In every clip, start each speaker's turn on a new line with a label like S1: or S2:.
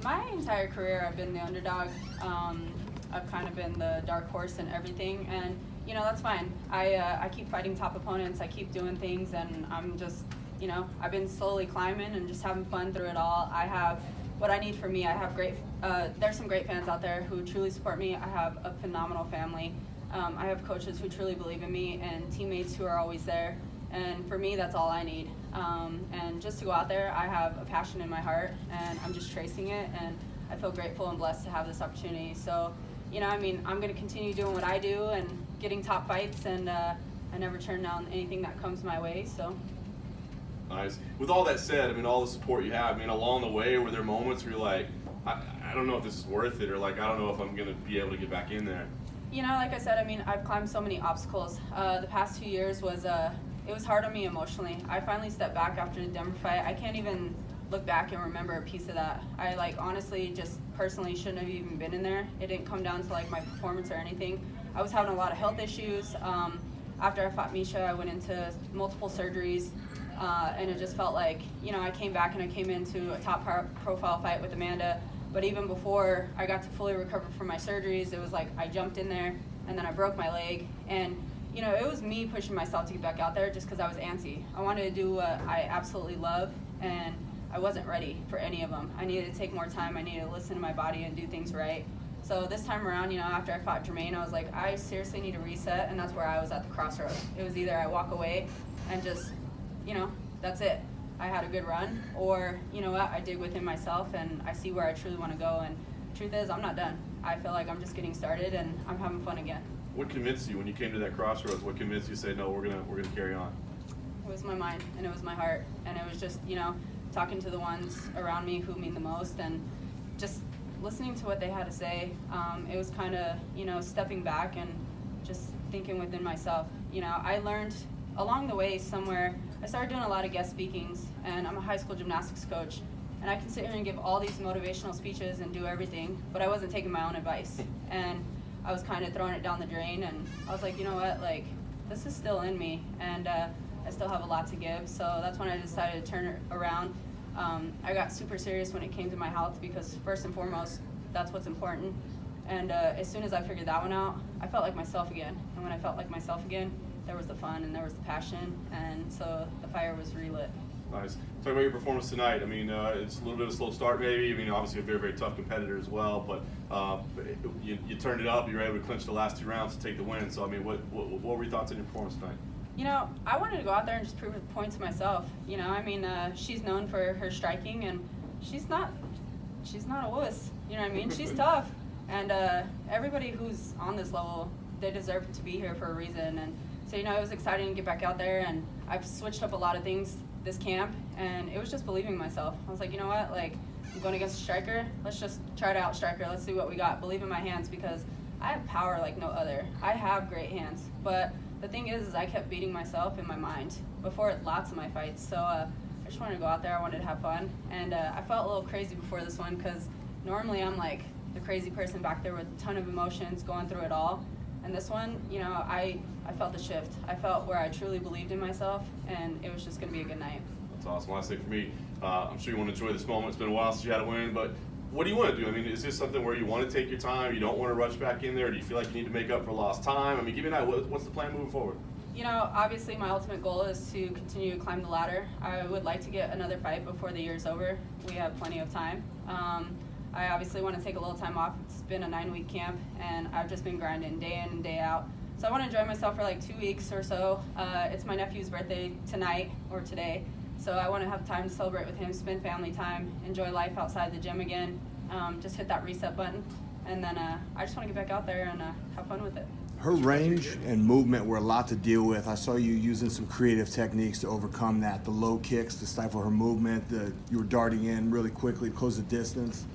S1: My entire career, I've been the underdog. I've kind of been the dark horse in everything, and that's fine. I keep fighting top opponents. I keep doing things, and I'm just, I've been slowly climbing and just having fun through it all. I have what I need for me. I have there's some great fans out there who truly support me. I have a phenomenal family. I have coaches who truly believe in me and teammates who are always there. And for me, that's all I need. And just to go out there, I have a passion in my heart, and I'm just tracing it, and I feel grateful and blessed to have this opportunity. So, I'm going to continue doing what I do and getting top fights, and I never turn down anything that comes my way. So.
S2: Nice. With all that said, all the support you have, along the way, were there moments where you're like, I don't know if this is worth it, or like, I don't know if I'm going to be able to get back in there?
S1: Like I said, I've climbed so many obstacles. The past 2 years it was hard on me emotionally. I finally stepped back after the Denver fight. I can't even look back and remember a piece of that. I honestly just personally shouldn't have even been in there. It didn't come down to my performance or anything. I was having a lot of health issues. After I fought Misha, I went into multiple surgeries, and it just felt like, I came back and I came into a top profile fight with Amanda. But even before I got to fully recover from my surgeries, it was like I jumped in there and then I broke my leg. And it was me pushing myself to get back out there just because I was antsy. I wanted to do what I absolutely love, and I wasn't ready for any of them. I needed to take more time. I needed to listen to my body and do things right. So this time around, after I fought Jermaine, I was like, I seriously need to reset, and that's where I was at the crossroads. It was either I walk away and just, that's it. I had a good run, or, I dig within myself and I see where I truly want to go. And truth is, I'm not done. I feel like I'm just getting started and I'm having fun again.
S2: What convinced you when you came to that crossroads? What convinced you to say, no, we're gonna carry on?
S1: It was my mind and it was my heart, and it was just talking to the ones around me who mean the most and just listening to what they had to say. It was kind of stepping back and just thinking within myself. I learned along the way somewhere. I started doing a lot of guest speakings, and I'm a high school gymnastics coach, and I can sit here and give all these motivational speeches and do everything, but I wasn't taking my own advice, and I was kind of throwing it down the drain. And I was like, you know what, this is still in me, and I still have a lot to give. So that's when I decided to turn it around. I got super serious when it came to my health, because first and foremost, that's what's important. And as soon as I figured that one out, I felt like myself again. And when I felt like myself again, there was the fun and there was the passion, and so the fire was relit.
S2: Nice. Talk about your performance tonight. It's a little bit of a slow start maybe. Obviously a very, very tough competitor as well, but you turned it up. You were able to clinch the last 2 rounds to take the win. So, what were your thoughts on your performance tonight?
S1: I wanted to go out there and just prove a point to myself. She's known for her striking, and she's not a wuss. She's tough, and everybody who's on this level, they deserve to be here for a reason. And so, it was exciting to get back out there, and I've switched up a lot of things this camp, and it was just believing in myself. I was like, you know what, I'm going against a striker. Let's just try to out-strike her. Let's see what we got. Believe in my hands, because I have power like no other. I have great hands, but the thing is I kept beating myself in my mind before lots of my fights. So I just wanted to go out there. I wanted to have fun, and I felt a little crazy before this one, because normally I'm like the crazy person back there with a ton of emotions going through it all. And this one, I felt the shift. I felt where I truly believed in myself, and it was just going to be a good night.
S2: That's awesome. Last thing for me, I'm sure you want to enjoy this moment. It's been a while since you had a win, but what do you want to do? Is this something where you want to take your time, you don't want to rush back in there, or do you feel like you need to make up for lost time? Give me an idea. What's the plan moving forward?
S1: Obviously my ultimate goal is to continue to climb the ladder. I would like to get another fight before the year's over. We have plenty of time. I obviously want to take a little time off. It's been a 9-week camp, and I've just been grinding day in and day out. So I want to enjoy myself for 2 weeks or so. It's my nephew's birthday tonight, or today. So I want to have time to celebrate with him, spend family time, enjoy life outside the gym again, just hit that reset button. And then I just want to get back out there and have fun with it.
S3: Her range and movement were a lot to deal with. I saw you using some creative techniques to overcome that. The low kicks to stifle her movement. You were darting in really quickly to close the distance.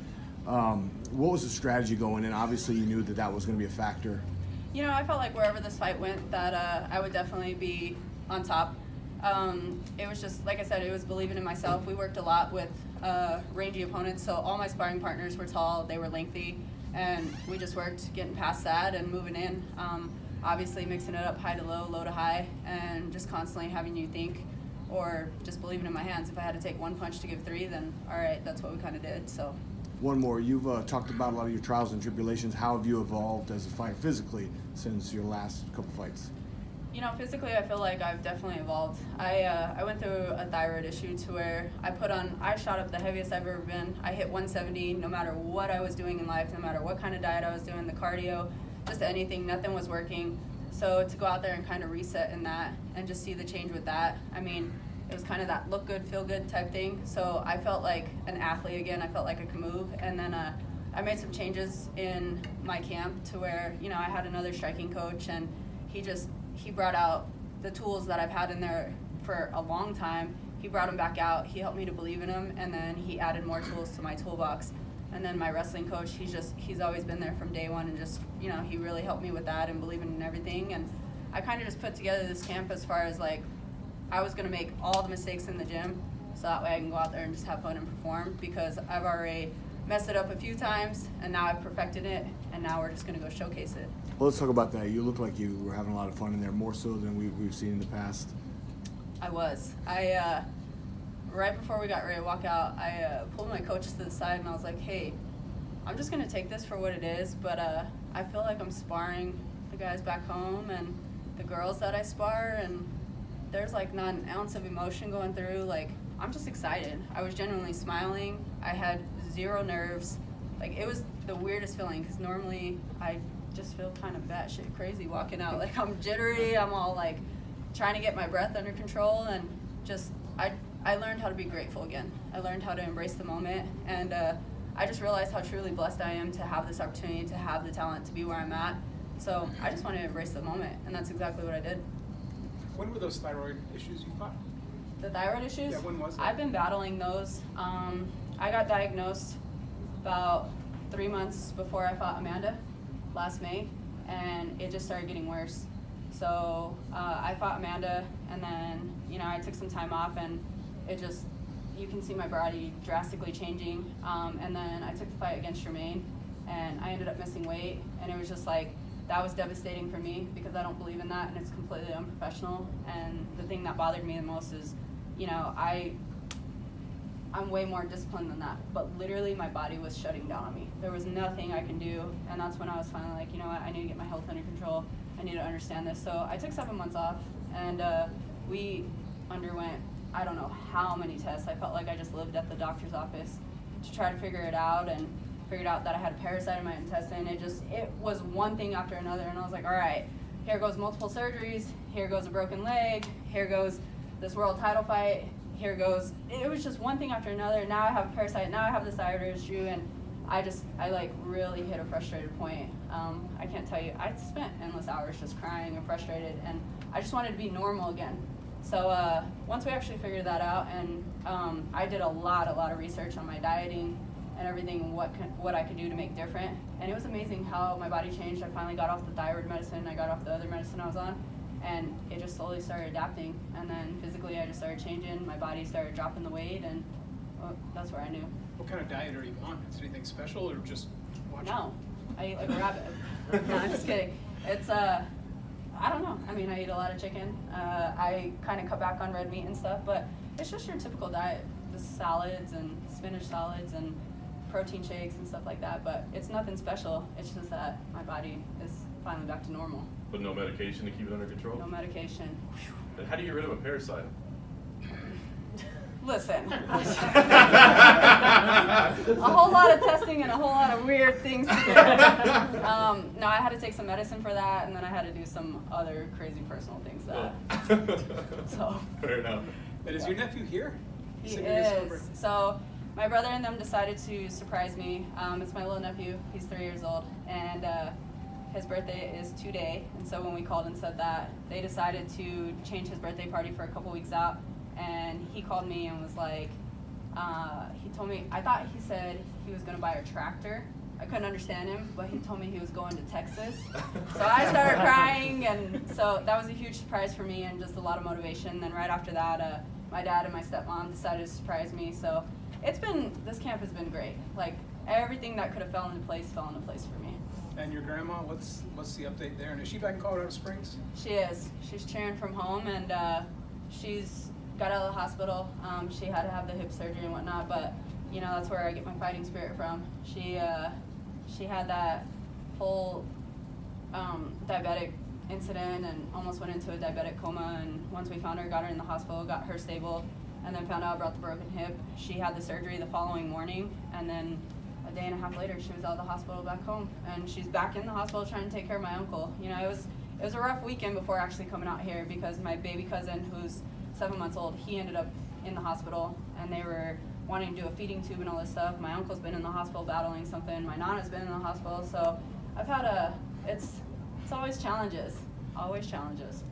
S3: What was the strategy going in? Obviously, you knew that was going to be a factor.
S1: I felt like wherever this fight went, that I would definitely be on top. It was just, like I said, it was believing in myself. We worked a lot with rangy opponents, so all my sparring partners were tall, they were lengthy, and we just worked getting past that and moving in. Obviously mixing it up high to low, low to high, and just constantly having you think, or just believing in my hands. If I had to take one punch to give 3, then all right, that's what we kind of did. So.
S3: One more. You've talked about a lot of your trials and tribulations. How have you evolved as a fighter physically since your last couple fights?
S1: You know, physically, I feel like I've definitely evolved. I went through a thyroid issue to where I shot up the heaviest I've ever been. I hit 170 no matter what I was doing in life, no matter what kind of diet I was doing, the cardio, just anything, nothing was working. So to go out there and kind of reset in that and just see the change with that, I mean, it was kind of that look good, feel good type thing. So I felt like an athlete again. I felt like I could move. And then I made some changes in my camp to where, you know, I had another striking coach, and he brought out the tools that I've had in there for a long time. He brought them back out. He helped me to believe in them, and then he added more tools to my toolbox. And then my wrestling coach, he's always been there from day one, and just, you know, he really helped me with that and believing in everything. And I kind of just put together this camp as far as like, I was going to make all the mistakes in the gym so that way I can go out there and just have fun and perform, because I've already messed it up a few times and now I've perfected it, and now we're just going to go showcase it.
S3: Well, let's talk about that. You look like you were having a lot of fun in there, more so than we've seen in the past.
S1: I was. Right before we got ready to walk out, I pulled my coach to the side and I was like, hey, I'm just going to take this for what it is, but I feel like I'm sparring the guys back home and the girls that I spar, and there's like not an ounce of emotion going through. Like, I'm just excited. I was genuinely smiling. I had zero nerves. Like, it was the weirdest feeling, because normally I just feel kind of batshit crazy walking out. Like, I'm jittery. I'm all like trying to get my breath under control, and just I learned how to be grateful again. I learned how to embrace the moment, and I just realized how truly blessed I am to have this opportunity, to have the talent to be where I'm at. So I just wanted to embrace the moment, and that's exactly what I did.
S4: When were those thyroid issues you fought?
S1: The thyroid issues?
S4: Yeah, when was it?
S1: I've been battling those. I got diagnosed about 3 months before I fought Amanda last May, and it just started getting worse. So I fought Amanda, and then, you know, I took some time off, and it just, you can see my body drastically changing. And then I took the fight against Jermaine, and I ended up missing weight, and it was just like, that was devastating for me, because I don't believe in that, and it's completely unprofessional. And the thing that bothered me the most is, you know, I'm way more disciplined than that, but literally my body was shutting down on me. There was nothing I can do, and that's when I was finally like, you know what, I need to get my health under control. I need to understand this. So I took 7 months off, and we underwent, I don't know how many tests. I felt like I just lived at the doctor's office to try to figure it out, and figured out that I had a parasite in my intestine. It was one thing after another, and I was like, all right, here goes multiple surgeries, here goes a broken leg, here goes this world title fight, here goes, it was just one thing after another. Now I have a parasite, now I have this thyroid issue, and I like really hit a frustrated point. I can't tell you, I spent endless hours just crying and frustrated, and I just wanted to be normal again. So once we actually figured that out, and I did a lot of research on my dieting and everything, what I could do to make different, and it was amazing how my body changed. I finally got off the thyroid medicine, I got off the other medicine I was on, and it just slowly started adapting. And then physically I just started changing, my body started dropping the weight, and that's where I knew.
S4: What kind of diet are you on? Is it anything special, or just watching?
S1: No, I eat like a rabbit. No, I'm just kidding. It's I don't know. I mean, I eat a lot of chicken. I kind of cut back on red meat and stuff, but it's just your typical diet. Just salads and spinach salads and protein shakes and stuff like that, but it's nothing special. It's just that my body is finally back to normal.
S2: But no medication to keep it under control?
S1: No medication.
S2: And how do you get rid of a parasite?
S1: Listen. A whole lot of testing and a whole lot of weird things to do. No, I had to take some medicine for that, and then I had to do some other crazy personal things so.
S2: Fair enough.
S4: And is your nephew here?
S1: He is. So my brother and them decided to surprise me. It's my little nephew. He's 3 years old, and his birthday is today. And so when we called and said that, they decided to change his birthday party for a couple weeks out. And he called me and was like, he told me, I thought he said he was going to buy a tractor. I couldn't understand him, but he told me he was going to Texas. So I started crying, and so that was a huge surprise for me and just a lot of motivation. Then right after that, my dad and my stepmom decided to surprise me. So this camp has been great. Like, everything that could have fell into place for me.
S4: And your grandma, what's the update there? And is she back in Colorado Springs?
S1: She is. She's cheering from home, and she's got out of the hospital. She had to have the hip surgery and whatnot, but you know, that's where I get my fighting spirit from. She had that whole diabetic incident and almost went into a diabetic coma, and once we found her, got her in the hospital, got her stable, and then found out about the broken hip. She had the surgery the following morning, and then a day and a half later she was out of the hospital back home, and she's back in the hospital trying to take care of my uncle. You know, it was a rough weekend before actually coming out here, because my baby cousin, who's 7 months old, he ended up in the hospital, and they were wanting to do a feeding tube and all this stuff. My uncle's been in the hospital battling something. My nana's been in the hospital, so I've had it's always challenges, always challenges.